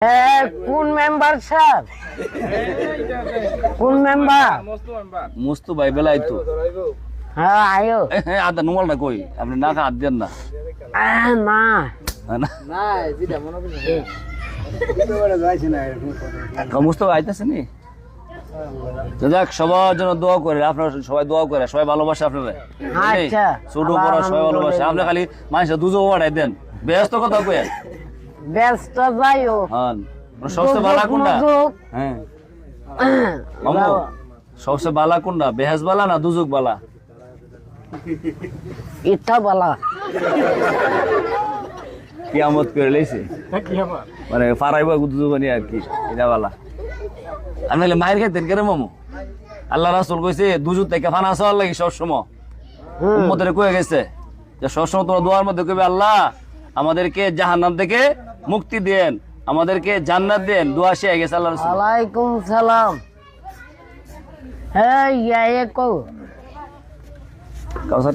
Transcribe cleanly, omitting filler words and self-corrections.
কোন member sir? কোন member? মুস্তু ভাই বেলাই তো হ্যাঁ আয়ো। হ্যাঁ আদা নুমালটা কই আপনি না খা হাত দেন না না মুস্তু আইতেছে নি যাক সবার জন্য দোয়া করে আপনারা সবাই দোয়া করে সবাই ভালোবাসে আপনারা আচ্ছা ছোট বড় সবাই ভালোবাসে আপনি খালি মানুষের দুজো ওয়াটাই দেন ব্যস্ত কথা কয়ে ব্যস্ত যাইও। হ্যাঁ সবচেয়ে বালা কোনটা? হ্যাঁ মামু সবচেয়ে বালা কোনটা বেহেস বালা না দুজুক বালা? ইচ্ছা বলা কিয়ামত করে লেছে মানে ফারাইবা দুজুবানি আর কি এটা বালা আমি মায়ের খাইতেন কেন মামু? আল্লাহ রাসূল কইছে দুজুক থেকে ফানা চাওয়ার লাগি সবসময় উম্মতের কয়ে গেছে যে সবসময় তোমার দোয়ার মধ্যে কইবে আল্লাহ আমাদেরকে জাহান্নাম থেকে মুক্তি দেন আমাদেরকে জান্নাত দেন দোয়া শেষ হয়ে গেছে আল্লাহ রাসূল। ওয়ালাইকুম সালাম। হ্যাঁ ইয়ে কো কাউসার